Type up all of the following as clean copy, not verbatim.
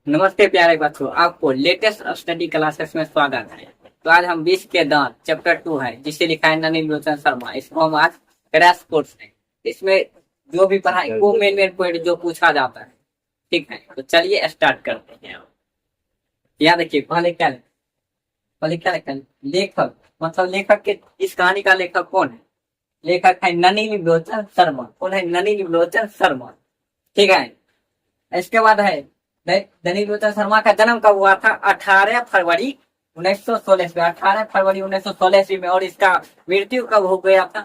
नमस्ते प्यारे बच्चों, आपको लेटेस्ट स्टडी क्लासेस में स्वागत है। तो आज हम 20 के दांत चैप्टर 2 है जिसे लिखा है नलिनी लोचन शर्मा। इसको हम आज क्रैश कोर्स है। इसमें जो भी पढ़ाई वो मेन पॉइंट जो पूछा जाता है, ठीक है। तो चलिए स्टार्ट करते हैं। यहाँ देखिए पहले क्या लिखा है? लेखक, मतलब लेखक के इस कहानी का लेखक कौन है? लेखक है नलिनी लोचन शर्मा। कौन है? नलिनी लोचन शर्मा, ठीक है। इसके बाद है नलिनी लोचन शर्मा का जन्म कब हुआ था? 18 फरवरी 1916 में। 18 फरवरी 1916 में। और इसका मृत्यु कब हो गया था?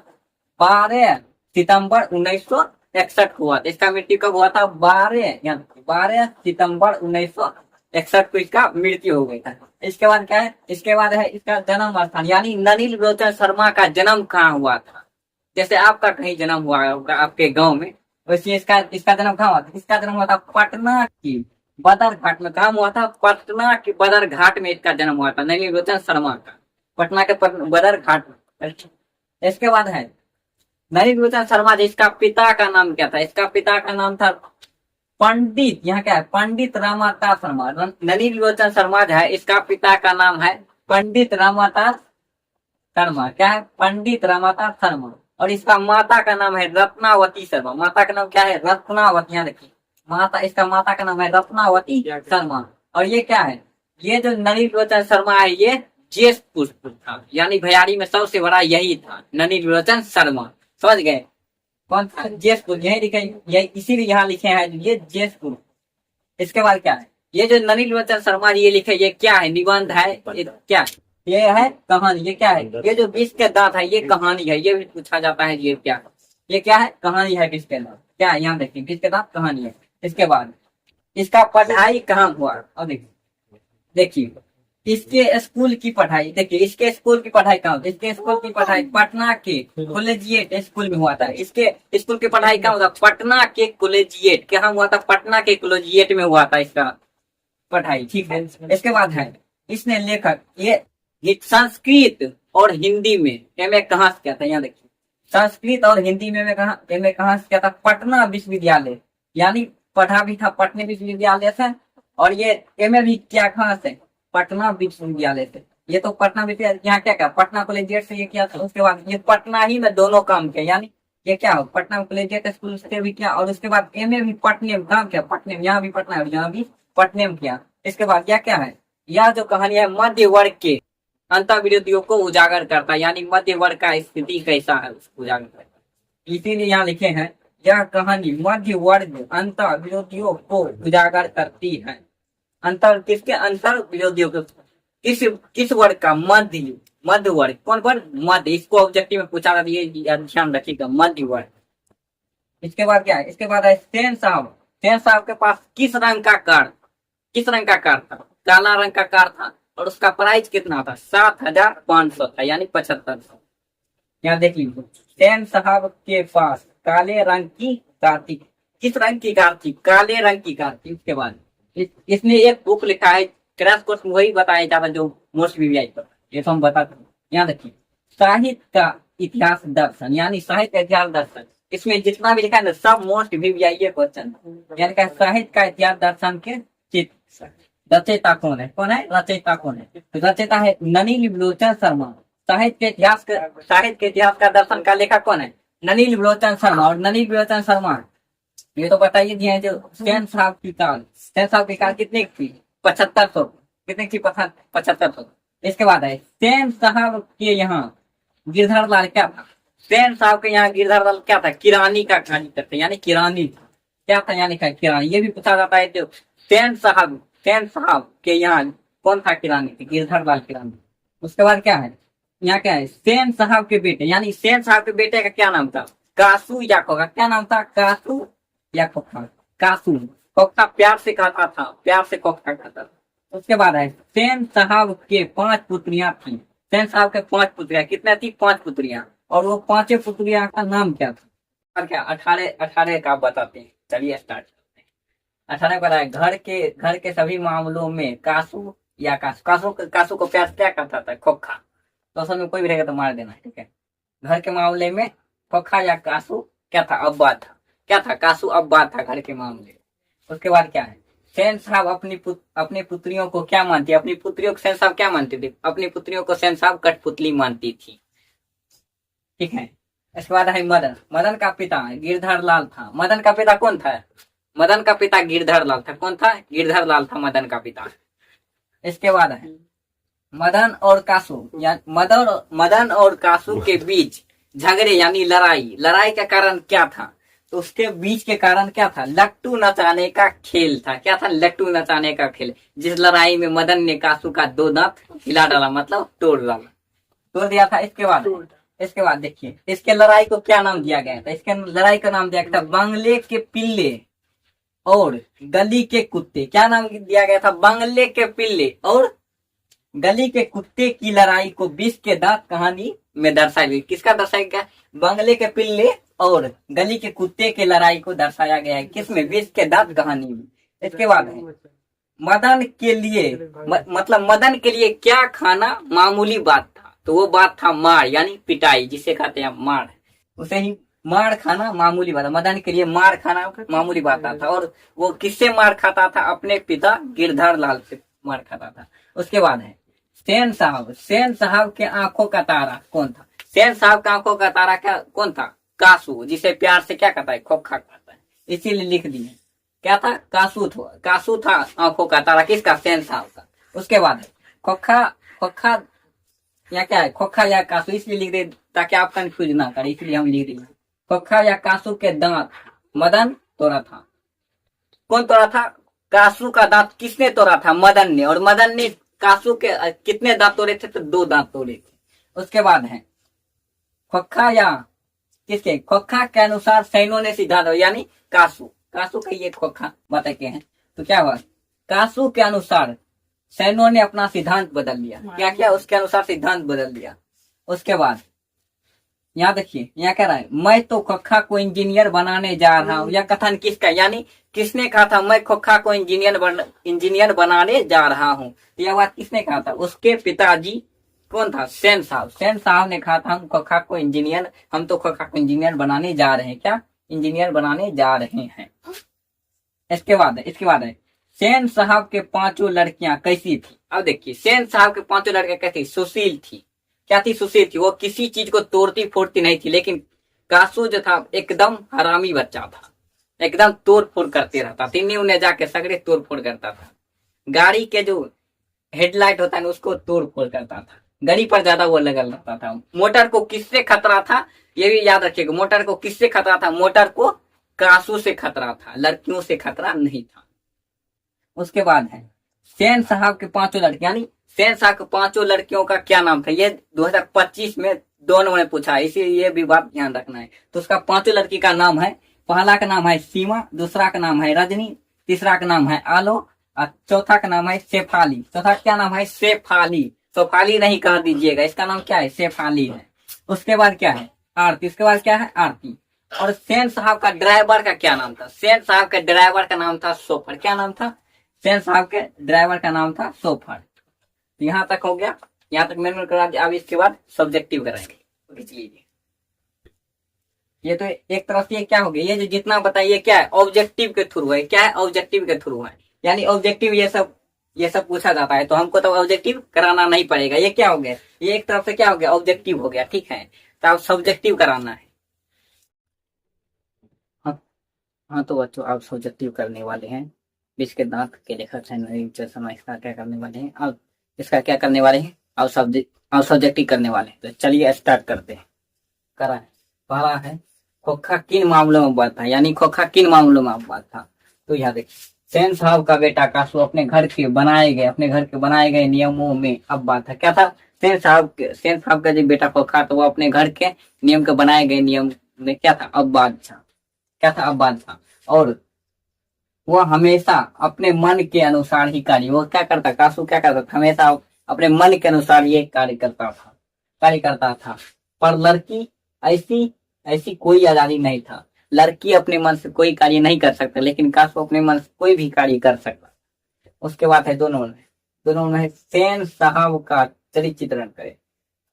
12 सितंबर 1961 हुआ था। इसका मृत्यु कब हुआ था? 12 सितंबर 1961 को इसका मृत्यु हो गया था। इसके बाद क्या है? इसके बाद है इसका जन्म स्थान, यानी नलिनी लोचन शर्मा का जन्म कहाँ हुआ था। जैसे आपका कहीं जन्म हुआ होगा आपके गांव में, वैसे इसका जन्म कहाँ हुआ था? इसका जन्म हुआ था पटना की बदर घाट में। कहाँ हुआ था? पटना के बदर घाट में इसका जन्म हुआ था नलिनी लोचन शर्मा का, पटना के बदर घाट में। इसके बाद है नलिनी लोचन शर्मा जी, इसका पिता का नाम क्या था? इसका पिता का नाम था पंडित, यहाँ क्या है? पंडित रामादास शर्मा। नलिनी लोचन शर्मा जो है, इसका पिता का नाम है पंडित रामादास शर्मा। क्या है? पंडित रामादास शर्मा। और इसका माता का नाम है रत्नावती शर्मा। माता का नाम क्या है? रत्नावती। यहाँ देखिए माता, इसका माता का नाम है रत्नावती शर्मा। और ये क्या है? ये जो नलिनी लोचन शर्मा है, ये ज्येष्ठ पुत्र था, यानी भैयारी में सबसे बड़ा यही था, नलिनी लोचन शर्मा। समझ गए? कौन था? ज्येष्ठ पुत्र। यही लिखे, यही इसीलिए यहाँ लिखे हैं ये ज्येष्ठ पुत्र। इसके बाद क्या है? ये जो नलिनी लोचन शर्मा जी ये लिखे, ये क्या है? निबंध है। ये क्या है? ये है कहानी। ये क्या है? ये जो 20 के दांत है, ये कहानी है। ये भी पूछा जाता है ये क्या है? ये क्या है? कहानी है 20 के दांत। क्या है? यहाँ देखिए 20 के दांत कहानी है। इसके बाद इसका पढ़ाई कहाँ हुआ? और देखिए इसके स्कूल की पढ़ाई, देखिए इसके स्कूल की पढ़ाई कहाँ होती है? इसके स्कूल की पढ़ाई पटना के कॉलेजिएट स्कूल में हुआ था। इसके स्कूल की पढ़ाई कहाँ हुआ? पटना के कॉलेजिएट। कहाँ हुआ था? पटना के कॉलेजिएट में हुआ था इसका पढ़ाई, ठीक है। इसके बाद है इसने लेखक ये संस्कृत और हिंदी में एमए कहाँ से किया था? यहाँ देखिए संस्कृत और हिंदी में एमए कहाँ से किया था? पटना विश्वविद्यालय, यानी पढ़ा भी था पटना विश्वविद्यालय से। और ये एमए भी किया कहाँ से? पटना विश्वविद्यालय से। ये तो पटना विश्वविद्यालय, यहाँ क्या पटना कॉलेजिएट से ये किया था। उसके बाद ये पटना ही में दोनों काम किया, यानी ये क्या हो? पटना कॉलेजिएट स्कूल से भी किया, और उसके बाद एमए भी पटने में काम किया। पटने में, यहाँ भी पटना है और यहाँ भी पटने में किया। इसके बाद यह क्या है? यह जो कहानी है मध्य वर्ग के अंतर्विरोधियों को उजागर करता है, यानी मध्य वर्ग का स्थिति कैसा है उसको उजागर करता है। इसीलिए यहाँ लिखे हैं यह कहानी मध्य वर्ग अंतर्विरोधियों को उजागर करती है। किसके? अंतर विरोधियों को। किस वर्ग का? मध्य वर्ग। कौन वर्ग? मध्य। इसको ऑब्जेक्टिव में पूछा था, ये ध्यान रखिएगा, मध्य वर्ग। इसके बाद क्या है? इसके बाद है सेन साहब। सेन साहब के पास किस रंग का कार था? काला रंग का कार था। और उसका प्राइस कितना था? 7,500 था, यानी 7500। यहाँ देख लीजिए सेन साहब के पास काले रंग की कार थी। किस रंग की कार थी? काले रंग की कार थी। उसके बाद इसने एक बुक लिखा है, क्रैश कोर्स में वही बताया जाता जो मोस्ट वीवीआई पर, ये तो हम बताते हैं। यहाँ देखिए साहित्य का इतिहास दर्शन, यानी साहित्य इतिहास दर्शन। इसमें जितना भी लिखा है ना, सब मोस्ट वीवीआई क्वेश्चन। यानी क्या? साहित्य का इतिहास दर्शन के चित्र। रचयिता कौन है? रचयिता कौन है? तो रचयिता है नलिनी लोचन शर्मा। साहित्य के इतिहास का दर्शन का लेखक कौन है? नलिनी लोचन शर्मा। और नलिनी लोचन शर्मा ये तो बताइए दिए जो सेन साहब की कार कितने की थी? 7500। कितने की? 7500। इसके बाद है सेन साहब के यहाँ गिरधर लाल क्या था? सेन साहब के यहाँ गिरधर लाल क्या था? किरानी का काम करते, यानी किरानी क्या था? यानी क्या किरानी। ये भी पूछा जाता है जो सेन साहब के यहाँ कौन था किरानी? गिरधर लाल किरानी। उसके बाद क्या है? यहाँ क्या है? सेन साहब के बेटे, यानी सेन साहब के बेटे का क्या नाम था? कासू या खोखा। क्या नाम था? कासू या खोखा। कासू। खोखा प्यार से कहता था, प्यार से खोखा कहता था। उसके बाद है सेन साहब के 5 पुत्रियां थी। सेन साहब के 5 पुत्रियां। कितने थी? 5 पुत्रियां। और वो 5 पुत्रियां का नाम क्या था? और क्या 18 का बताते हैं। चलिए स्टार्ट करते हैं। 18 बताया घर के सभी मामलों में कासू या कासू को प्यार क्या कहता था? खोखा। तो असल में कोई भी रहेगा तो मार देना, ठीक है। घर के मामले में खोखा या कासू क्या था? अब्बा था। क्या था? कासू अब्बा था घर के मामले। उसके बाद क्या है? सेन साहब अपनी पुत्रियों को क्या मानती, अपनी पुत्रियों को सेन साहब क्या मानते थे, अपनी पुत्रियों को सेन साहब कठपुतली मानती थी। ठीक है। इसके बाद है मदन। मदन का पिता गिरधर लाल था। मदन का पिता कौन था? मदन का पिता गिरधर लाल था। कौन था? गिरधर लाल था मदन का पिता। इसके बाद है मदन और कासू, या मदन और कासू के बीच झगड़े यानी लड़ाई। लड़ाई का कारण क्या था? तो उसके बीच के कारण क्या था? लट्टू नचाने का खेल था। क्या था? लट्टू नचाने का खेल। जिस लड़ाई में मदन ने कासू का 2 दांत हिला डाला, मतलब तोड़ दिया था। इसके बाद देखिए, इसके लड़ाई को क्या नाम दिया गया था? इसके लड़ाई का नाम दिया गया था बंगले के पिल्ले और गली के कुत्ते। क्या नाम दिया गया था? बंगले के पिल्ले और गली के कुत्ते की लड़ाई को 20 के दांत कहानी में दर्शाया गया। किसका दर्शाया गया? बंगले के पिल्ले और गली के कुत्ते के लड़ाई को दर्शाया गया है। किसमें? 20 के दांत कहानी में। इसके बाद है मदन के लिए मतलब मदन के लिए क्या खाना मामूली बात था? तो वो बात था मार, यानी पिटाई, जिसे कहते हैं मार। उसे ही मार खाना मामूली बात। मदन के लिए मार खाना मामूली बात था। और वो किससे मार खाता था? अपने पिता गिरधर लाल से मार खाता था। उसके बाद है सेन साहब। सेन साहब के आंखों का तारा कौन था? सेन साहब का आंखों का तारा क्या कौन था? कासू, जिसे प्यार से क्या कहता है? खोखा कहता है, इसीलिए लिख दिए। क्या था? कासू था आंखों का तारा। किसका? सेन साहब का। उसके बाद खोखा या क्या है? खोखा या कासू, इसलिए लिख दे ताकि आप कंफ्यूज ना करें, इसलिए हम लिख दिए। खोखा या कासू के दांत मदन तोड़ा था। कौन तोड़ा था? कासू का दांत किसने तोड़ा था? मदन ने। और मदन ने कासू के कितने दांत तोड़े थे? तो 2 दांत तोड़े थे। उसके बाद है खोखा या किसके? खोखा के अनुसार सैनो ने सिद्धांत, यानी कासू का ये खोखा बता के हैं। तो क्या हुआ? कासू के अनुसार सैनो ने अपना सिद्धांत बदल लिया। क्या किया? उसके अनुसार सिद्धांत बदल दिया। उसके बाद यहाँ देखिए, यहाँ कह रहा है मैं तो खोखा को इंजीनियर बनाने जा रहा हूँ। यह कथन किसका? यानी किसने कहा था मैं खोखा को इंजीनियर बनाने जा रहा हूँ? तो यह बात किसने कहा था? उसके पिताजी कौन था? सेन साहब। सेन साहब ने कहा था हम तो खोखा को इंजीनियर बनाने जा रहे हैं। क्या? इंजीनियर बनाने जा रहे हैं। इसके बाद है सेन साहब के 5 लड़कियां कैसी थी? अब देखिए, सेन साहब के 5 लड़कियां कैसी? सुशील थी। क्या थी? सुशील थी। वो किसी चीज को तोड़ती फोड़ती नहीं थी। लेकिन कासू जो था एकदम हरामी बच्चा था, एकदम तोड़ फोड़ करते रहता था। उन्हें जाके सगड़े तोड़ फोड़ करता था। गाड़ी के जो हेडलाइट होता है ना, उसको तोड़ फोड़ करता था। गाड़ी पर ज्यादा वो लगल रहता था। मोटर को किससे खतरा था? ये भी याद रखिएगा। मोटर को किससे खतरा था? मोटर को कासू से खतरा था, लड़कियों से खतरा नहीं था। उसके बाद है सेन साहब के 5 लड़कियां, यानी सेन साहब के 5 लड़कियों का क्या नाम था? ये 2025 में दोनों ने पूछा, इसीलिए ये भी बात ध्यान रखना है। तो उसका 5 लड़की का नाम है, पहला का नाम है सीमा, दूसरा का नाम है रजनी, तीसरा का नाम है आलो और चौथा का नाम है शेफाली। चौथा क्या नाम है? शेफाली। सोफाली नहीं कह दीजिएगा, इसका नाम क्या है? शेफाली है। उसके बाद क्या है? आरती। उसके बाद क्या है? आरती। और सेन साहब का ड्राइवर का क्या नाम था? सेन साहब के ड्राइवर का नाम था सोफर। क्या नाम था? सेन साहब के ड्राइवर का नाम था सोफर। यहाँ तक हो गया, यहाँ तक मैंने करा दिया। अब इसके बाद सब्जेक्टिव कराएंगे, खींच लीजिए। ये तो एक तरफ से क्या हो गया? ये जो जितना बताइए क्या है? ऑब्जेक्टिव के थ्रू है। क्या है? ऑब्जेक्टिव के थ्रू है, यानी ऑब्जेक्टिव ये सब पूछा जाता है, तो हमको तो ऑब्जेक्टिव कराना नहीं पड़ेगा। ये क्या हो गया? ये एक तरफ से क्या हो गया? ऑब्जेक्टिव हो गया। ठीक है, तो अब सब्जेक्टिव कराना है। हाँ तो बच्चों, आप सब्जेक्टिव करने वाले हैं। बीच के दांत के लेखक समय इसका क्या करने वाले हैं? अब इसका क्या करने वाले हैं? अब सब्जेक्टिव करने वाले हैं। तो चलिए स्टार्ट करते हैं। कराएं। पहला है खोखा किन मामलों में बात था, यानी खोखा किन मामलों में बात था? तो यहाँ देखिए, सेन साहब का बेटा कासू अपने घर के बनाए गए नियमों में अब बात है। क्या था? सेन साहब का जो बेटा खोखा था, वो अपने घर के नियम के बनाए गए नियम में क्या था? अब बात था। क्या था? अब बात था। और वो हमेशा अपने मन के अनुसार ही वो क्या करता? कासू क्या करता था? हमेशा अपने मन के अनुसार ये कार्य करता था। पर लड़की ऐसी कोई आजादी नहीं था। लड़की अपने मन से कोई कार्य नहीं कर सकता, लेकिन कासू अपने मन से कोई भी कार्य कर सकता। उसके बाद है दोनों में सेन साहब का चरित्र चित्रण करे।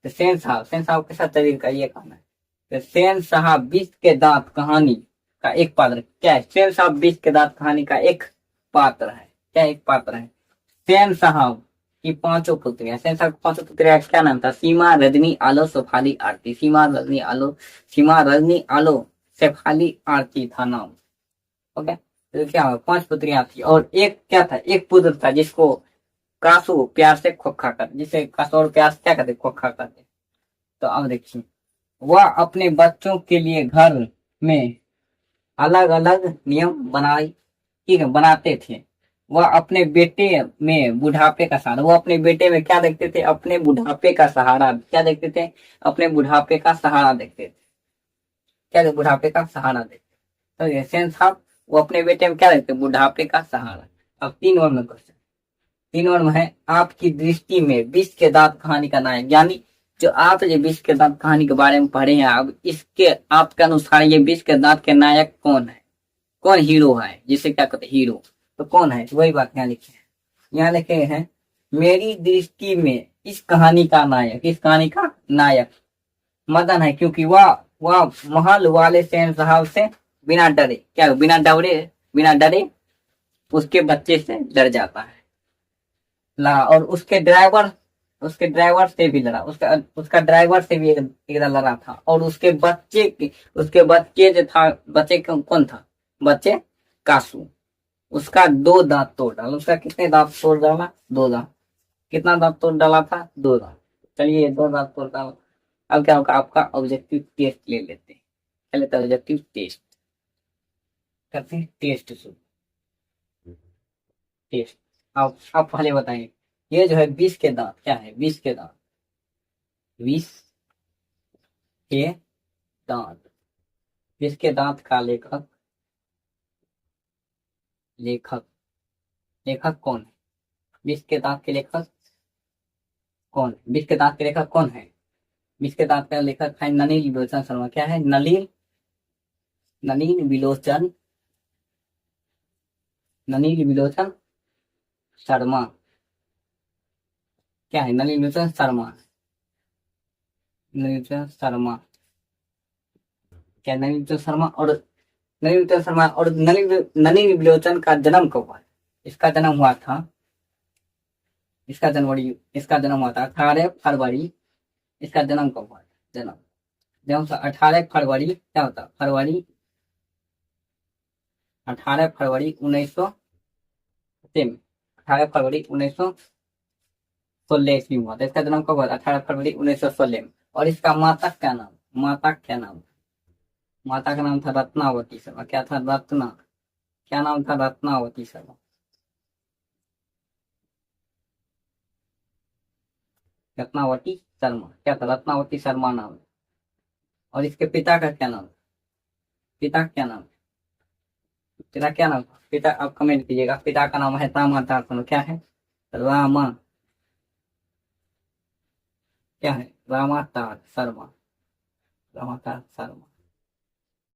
तो सेन साहब के साथ चरित्र का ये काम है। तो सेन साहब 20 के दांत कहानी का एक पात्र क्या है? सेन साहब 20 के दांत कहानी का एक पात्र है। क्या एक पात्र है। सेन साहब की पांचों पुत्रियां, सेन साहब की पांचों पुत्रियां क्या नाम था, सीमा, रजनी, आलो, शेफाली, आरती। सीमा, रजनी, आलो, सीमा, रजनी, आलो, शेफाली, आरती था नाम। ओके, तो क्या हुआ, पांच पुत्रियां थी और एक क्या था, एक पुत्र था जिसको कासू प्यार से खोखा कर, जिसे कासू और प्यार से क्या कहते, खोखा करते। तो अब देखिए, वह अपने बच्चों के लिए घर में अलग अलग नियम बनाई, ठीक है, बनाते थे। वह अपने बेटे में बुढ़ापे का सहारा, वो अपने बेटे में क्या देखते थे, अपने बुढ़ापे का सहारा, क्या देखते थे, अपने बुढ़ापे का सहारा देखते थे, क्या बुढ़ापे का सहारा देखते। तो ये सेंस साहब वो अपने बेटे में क्या देखते, बुढ़ापे का सहारा। अब 3 वर्ड में क्वेश्चन, 3 वर्ड में है, आपकी दृष्टि में विष के दांत कहानी का नायक, यानी जो आप ये विष के दांत कहानी के बारे में पढ़े हैं, अब इसके आपके अनुसार ये विष के दांत के नायक कौन है, कौन हीरो है, जिसे क्या कहते हैं हीरो, तो कौन है, वही बात यहाँ लिखे हैं। यहाँ लिखे हैं, मेरी दृष्टि में इस कहानी का नायक, इस कहानी का नायक मदन है, क्योंकि वह महल वाले सेन साहब से बिना डरे, क्या बिना डरे उसके बच्चे से डर जाता है, लड़ा, और उसके ड्राइवर से भी लड़ा, उसका ड्राइवर से भी एकदम लड़ा था, और उसके बच्चे जो था, बच्चे कौन था, बच्चे कासू, उसका 2 दांत तोड़ डाला, उसका कितने दांत तोड़ डाला, 2 दांत, कितना दांत तोड़ डाला था, 2 दांत। चलिए 2 दांत तोड़ डाला। अब क्या होगा, आपका ऑब्जेक्टिव टेस्ट ले लेते हैं, पहले तो ऑब्जेक्टिव टेस्ट करते हैं, टेस्ट शुरू, टेस्ट। आप पहले बताइए, ये जो है 20 के दांत, क्या है 20 के दांत, 20 के दांत, 20 के दांत का लेखक, लेखक लेखक कौन है, 20 के दांत के लेखक कौन है, 20 के दांत के लेखक कौन है, 20 के दांत का लेखक है नलिनी विलोचन शर्मा। क्या है, नलिनी विलोचन, नलिनी विलोचन शर्मा, क्या है, नलिनी विलोचन शर्मा, नलिनी विलोचन शर्मा, क्या नलिनी विलोचन शर्मा, और नलिनी विलोचन शर्मा, और नलिनी विलोचन का जन्म कब हुआ, इसका जन्म हुआ था, इसका जन्म हुआ था 18 फरवरी, इसका जन्म कब हुआ था, जन्म 18 फरवरी, क्या होता, 18 फरवरी 1900 में, 18 फरवरी 1916 ईस्वी में हुआ था। इसका जन्म कब हुआ था, 18 फरवरी 1916 में। और इसका माता क्या नाम, माता का नाम था रत्नावती शर्मा, क्या था, क्या नाम था, रत्नावती शर्मा, रत्नावती शर्मा, क्या था, रत्नावती शर्मा नाम। और इसके पिता का क्या नाम, पिता क्या नाम, पिता क्या नाम, पिता आप कमेंट कीजिएगा, पिता का नाम है रामातार शर्मा, क्या है, रामा, क्या है, रामातार शर्मा, रामातार शर्मा।